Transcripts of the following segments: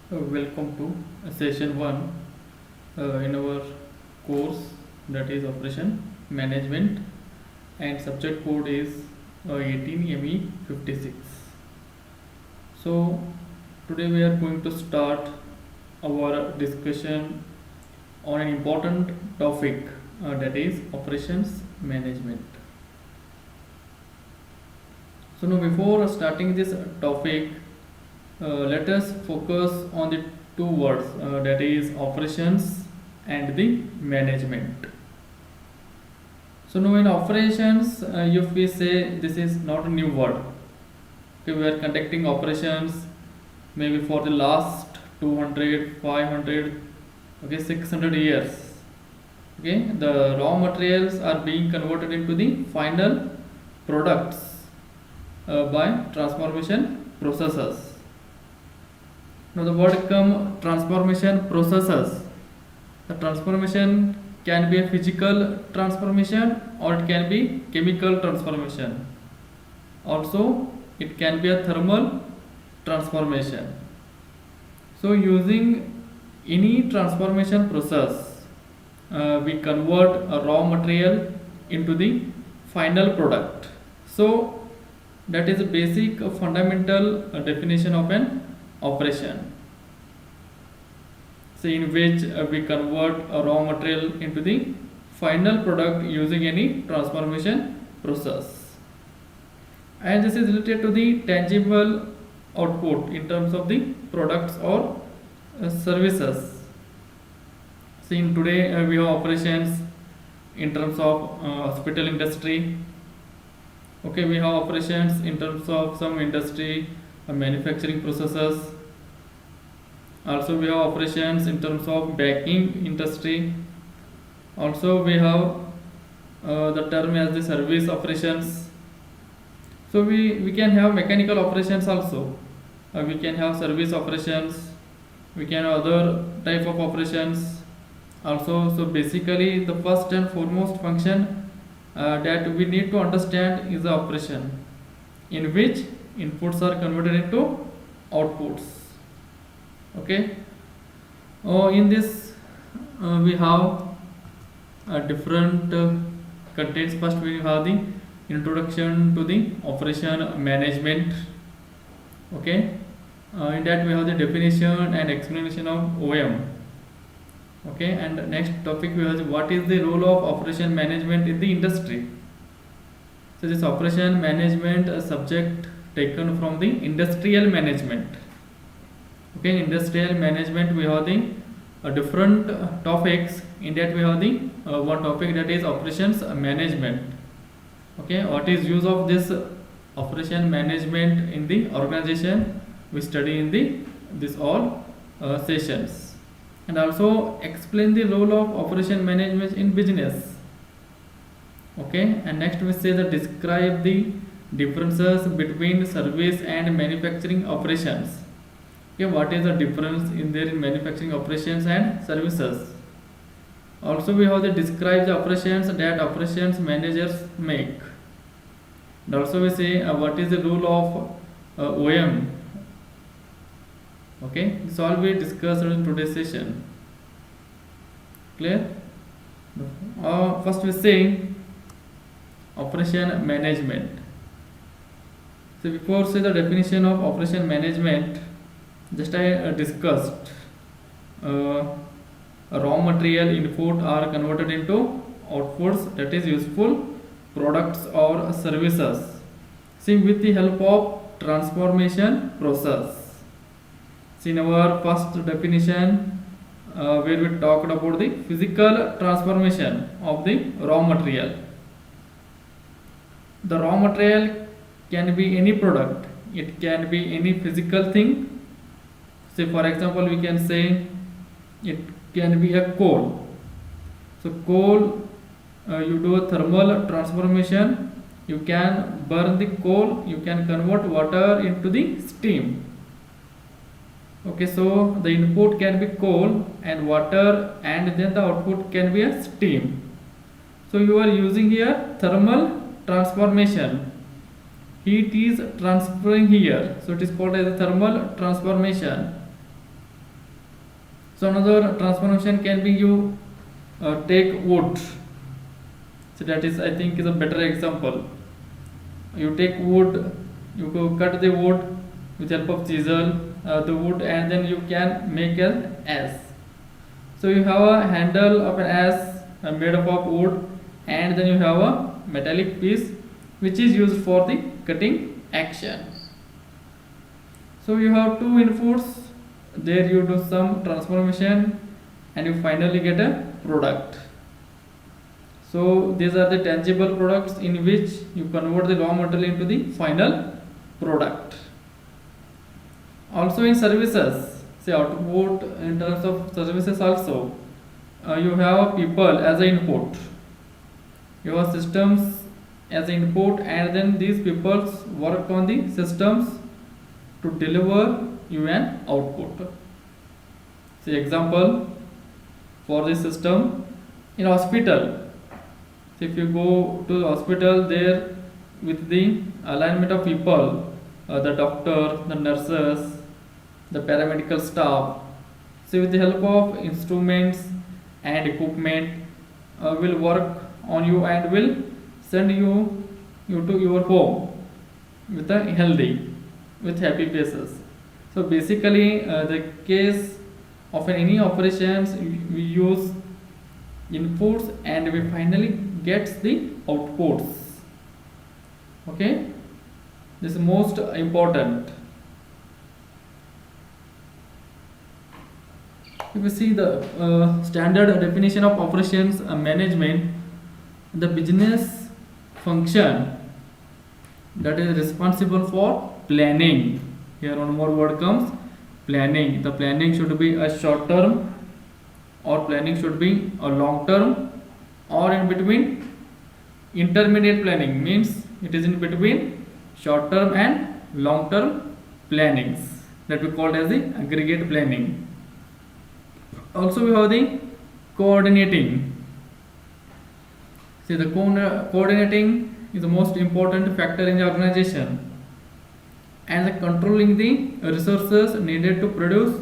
Welcome to session 1 in our course, that is Operation Management, and subject code is 18ME56. So today we are going to start our discussion on an important topic, that is operations management. So now before starting this topic, let us focus on the two words, that is operations and the management. So now in operations, if we say this is not a new word, okay, we are conducting operations maybe for the last 200, 500, okay, 600 years. Okay, the raw materials are being converted into the final products by transformation processes. Now the word come transformation processes. The transformation can be a physical transformation or it can be chemical transformation. Also, it can be a thermal transformation. So using any transformation process, we convert a raw material into the final product. So that is a basic fundamental definition of an operation. So in which we convert a raw material into the final product using any transformation process, and this is related to the tangible output in terms of the products or services. So in today we have operations in terms of hospital industry. Okay, we have operations in terms of some industry, manufacturing processes. Also we have operations in terms of banking industry. Also we have the term as the service operations. So we can have mechanical operations also. We can have service operations. We can have other type of operations also. So basically the first and foremost function that we need to understand is the operation, in which inputs are converted into outputs. Okay. In this we have different contents. First we have the introduction to the operation management. Okay. In that we have the definition and explanation of OM. Okay, and next topic we have what is the role of operation management in the industry. So this operation management subject taken from the industrial management. Okay, industrial management we have the different topics. In that we have the one topic, that is operations management. Okay, what is use of this operation management in the organization, we study in the this all sessions, and also explain the role of operation management in business. Okay, and next we say that describe the differences between service and manufacturing operations. Okay, what is the difference in their manufacturing operations and services. Also we have to describe the operations that operations managers make. And also we say what is the role of OM. Okay, this all we discussed in today's session. Clear? First we say operation management. So before say the definition of operation management, just I discussed raw material input are converted into outputs, that is useful products or services. See, with the help of transformation process. See, in our first definition where we talked about the physical transformation of the raw material. The raw material can be any product, it can be any physical thing. Say for example we can say it can be a coal. So coal, you do a thermal transformation, you can burn the coal, you can convert water into the steam. Okay, so the input can be coal and water, and then the output can be a steam. So you are using here thermal transformation. Heat is transferring here, so it is called as a thermal transformation. So another transformation can be you take wood. So that is, I think, is a better example. You take wood, you go cut the wood with help of chisel, the wood, and then you can make an S. So you have a handle of an S made up of wood, and then you have a metallic piece which is used for the cutting action. So you have two inputs, there you do some transformation and you finally get a product. So these are the tangible products in which you convert the raw material into the final product. Also in services, say output in terms of services also, you have people as an input, you have systems as an input, and then these people work on the systems to deliver you an output. Say example for this system in hospital. So if you go to the hospital, there with the alignment of people, the doctor, the nurses, the paramedical staff. So with the help of instruments and equipment, will work on you and will send you to your home with a healthy, with happy faces. So basically, the case of any operations, we use inputs and we finally gets the outputs. Okay, this is most important. If you see the standard definition of operations management, the business function that is responsible for planning. Here one more word comes, planning. The planning should be a short term, or planning should be a long term, or in between. Intermediate planning means it is in between short term and long term plannings, that we call as the aggregate planning. Also we have the coordinating. See, the coordinating is the most important factor in the organization, and the controlling the resources needed to produce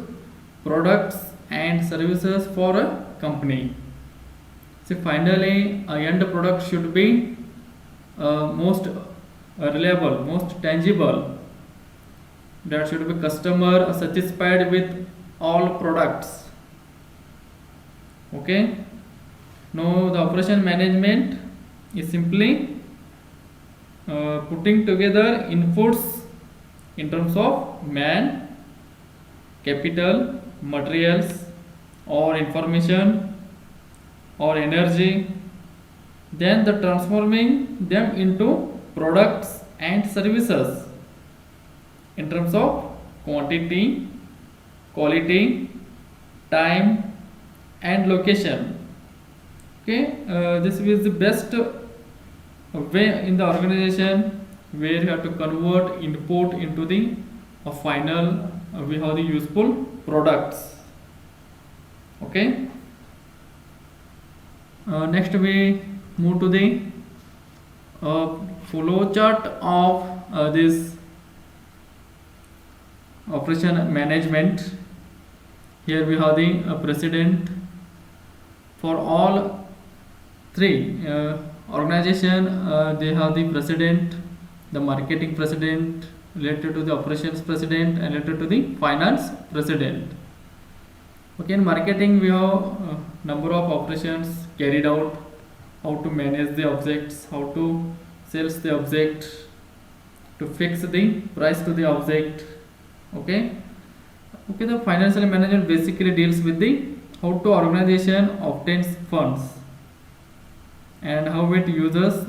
products and services for a company. See, finally, a end product should be most reliable, most tangible. That should be customer satisfied with all products. Okay. Now the operation management is simply putting together inputs in terms of man, capital, materials, or information, or energy, then the transforming them into products and services in terms of quantity, quality, time, and location. Okay, this is the best way in the organization where you have to convert input into the final we have the useful products. Okay. Next we move to the flow chart of this operation management. Here we have the president. For all three organization, they have the president, the marketing president, related to the operations president, and related to the finance president. Okay, in marketing we have number of operations carried out, how to manage the objects, how to sales the object, to fix the price to the object. Okay, the financial management basically deals with the how to organization obtains funds and how it uses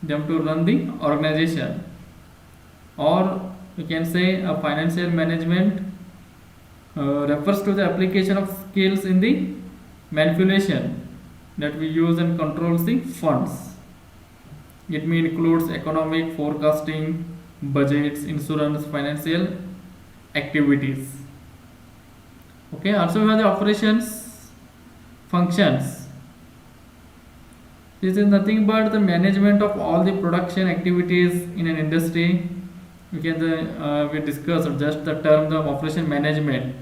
them to run the organization. Or we can say a financial management refers to the application of skills in the manipulation that we use and controls the funds. It may includes economic forecasting, budgets, insurance, financial activities. Okay, also we have the operations functions. This is nothing but the management of all the production activities in an industry. We can we discuss just the term the operation management.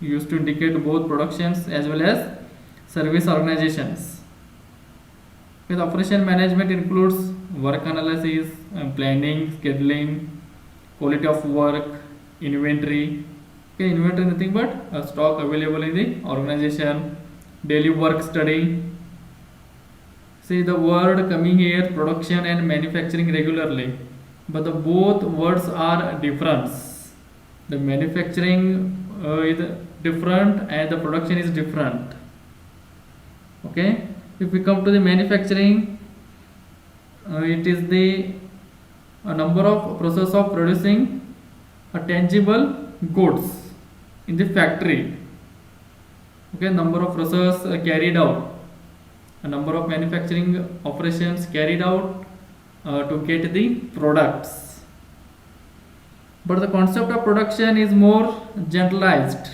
used to indicate both productions as well as service organizations. With operation management includes work analysis, planning, scheduling, quality of work, inventory. Okay, inventory is nothing but stock available in the organization, daily work study. See the word coming here, production and manufacturing regularly, but the both words are different. The manufacturing is different and the production is different. Okay, if we come to the manufacturing, it is the a number of process of producing a tangible goods in the factory. Okay, number of process carried out, a number of manufacturing operations carried out to get the products. But the concept of production is more generalized.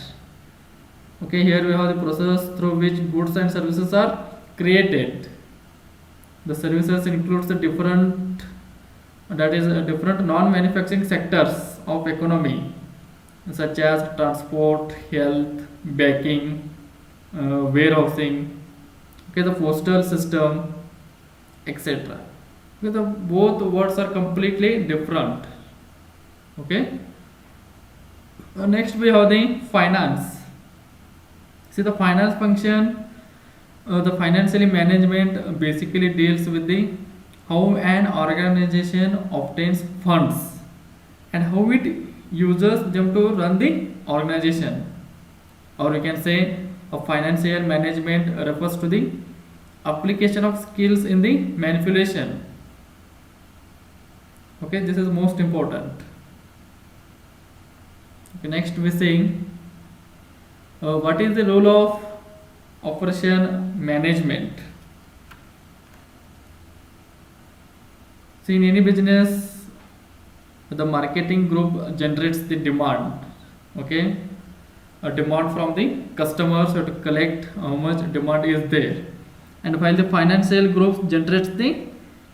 Okay, here we have the process through which goods and services are created. The services includes the different, that is different non-manufacturing sectors of economy, such as transport, health, banking, warehousing, okay, the postal system, etc. Okay, the both words are completely different. Okay. Next we have the finance. See the finance function. The financially management basically deals with the how an organization obtains funds and how it uses them to run the organization. Or you can say a financial management refers to the application of skills in the manipulation. Okay, this is most important. Okay, next we see what is the role of operation management. See, in any business, the marketing group generates the demand. Okay, a demand from the customers to collect how much demand is there, and while the financial group generates the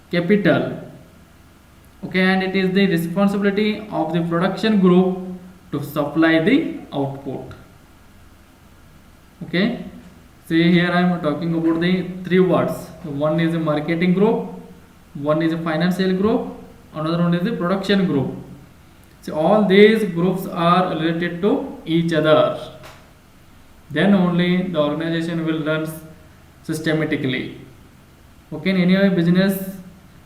capital. Okay, and it is the responsibility of the production group to supply the output. Okay, see here I am talking about the three words. One is the marketing group, one is a financial group, another one is the production group. So all these groups are related to each other. Then only the organization will run systematically. Okay, in any business,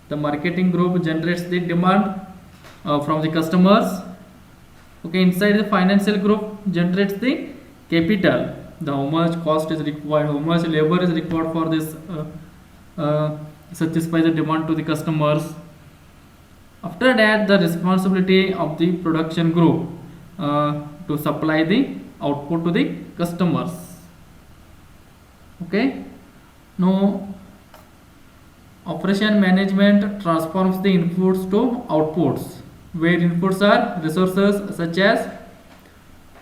the marketing group generates the demand from the customers. Okay, inside the financial group generates the capital, the how much cost is required, how much labor is required for this satisfy the demand to the customers. After that, the responsibility of the production group to supply the output to the customers. Okay, now operation management transforms the inputs to outputs, where inputs are resources such as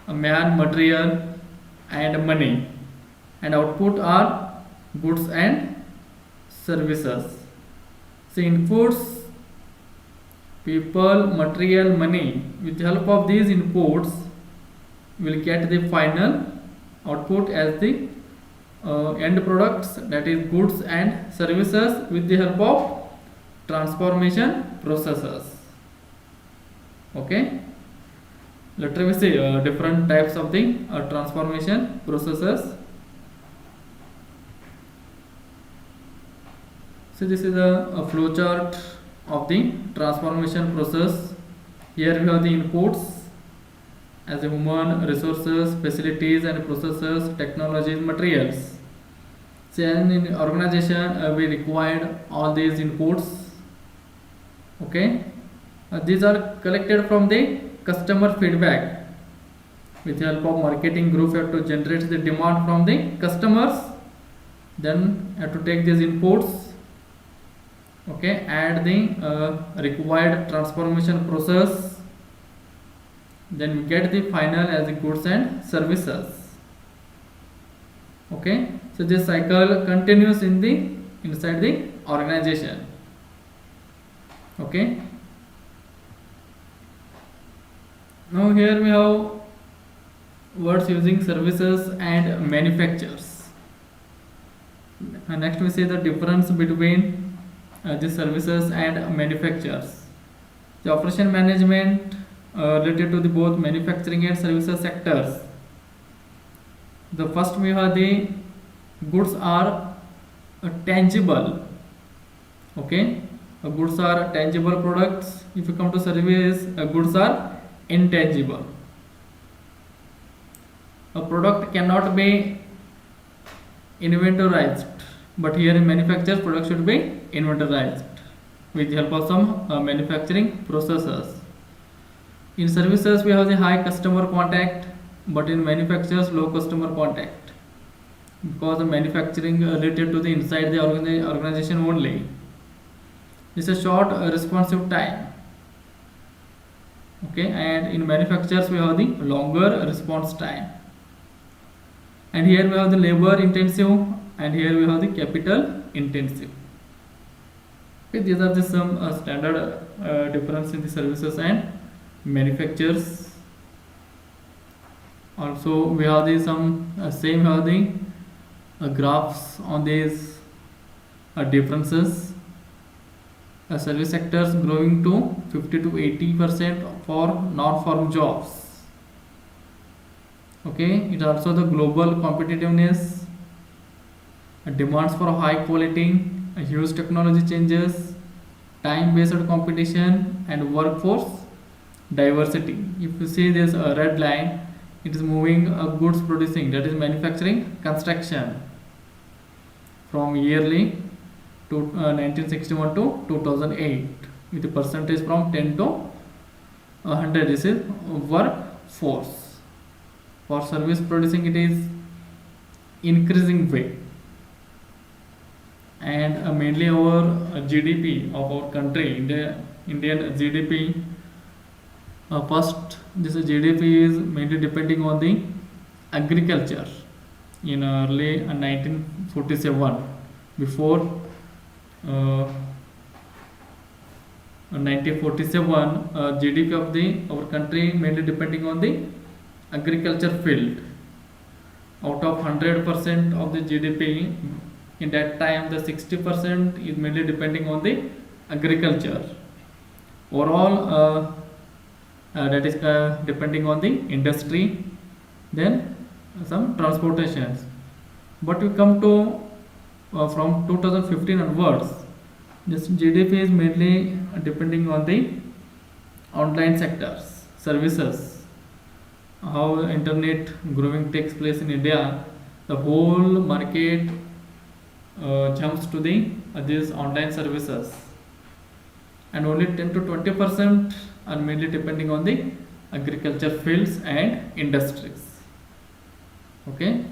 man, material, and money, and output are goods and services. So inputs, people, material, money. With the help of these inputs, we'll get the final output as the end products, that is goods and services, with the help of transformation processes. Okay, let me see different types of the transformation processes. So this is a flow chart of the transformation process. Here we have the inputs as a human resources, facilities and processes, technologies, materials. So in organization we required all these inputs. Okay, these are collected from the customer feedback. With the help of marketing group, you have to generate the demand from the customers. Then you have to take these inputs. Okay, add the required transformation process. Then we get the final as the goods and services. Okay, so this cycle continues in the inside the organization. Okay, now here we have words using services and manufacturers. Next we see the difference between the services and manufacturers. The operation management related to the both manufacturing and services sectors. The first we have the goods are tangible. Okay, goods are tangible products. If you come to service, goods are intangible. A product cannot be inventorized, but here in manufacturers, product should be inventorized with the help of some manufacturing processes. In services, we have the high customer contact, but in manufacturers, low customer contact, because the manufacturing related to the inside the organization only. It's a short responsive time. Okay, and in manufacturers we have the longer response time. And here we have the labor intensive, and here we have the capital intensive. Okay, these are the some standard difference in the services and manufacturers. Also, we have the some same have the graphs on these differences. Service sectors growing to 50 to 80% for non-farm jobs. Okay, it also the global competitiveness, demands for high quality, huge technology changes, time-based competition, and workforce diversity. If you see this red line, it is moving goods producing, that is manufacturing, construction, from yearly to 1961 to 2008, with the percentage from 10 to 100. This is workforce. For service producing, it is increasing way, and mainly our GDP of our country, Indian GDP. First, this GDP is mainly depending on the agriculture. In early 1947, before 1947, GDP of the our country mainly depending on the agriculture field. Out of 100% of the GDP, in that time the 60% is mainly depending on the agriculture. Overall, that is depending on the industry, then some transportations. But we come to from 2015 onwards, this GDP is mainly depending on the online sectors, services. How internet growing takes place in India, the whole market jumps to the these online services, and only 10 to 20% are mainly depending on the agriculture fields and industries. Okay.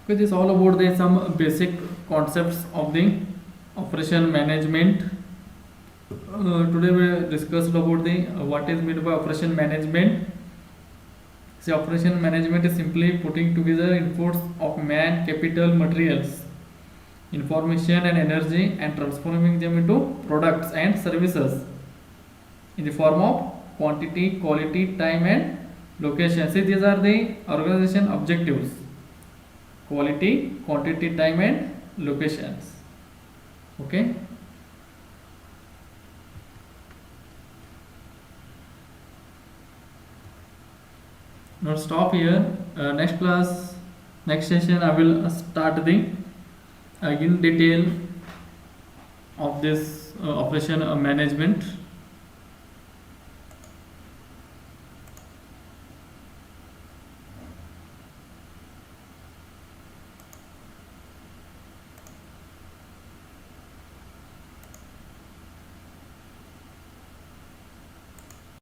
Okay, this is all about the some basic concepts of the operation management. Today we discussed about the what is meant by operation management. See, operation management is simply putting together inputs of man, capital, materials, information and energy, and transforming them into products and services in the form of quantity, quality, time and location. See, these are the organization objectives: quality, quantity, time and locations. Okay. Now stop here. Next class, next session, I will start the in detail of this operation management.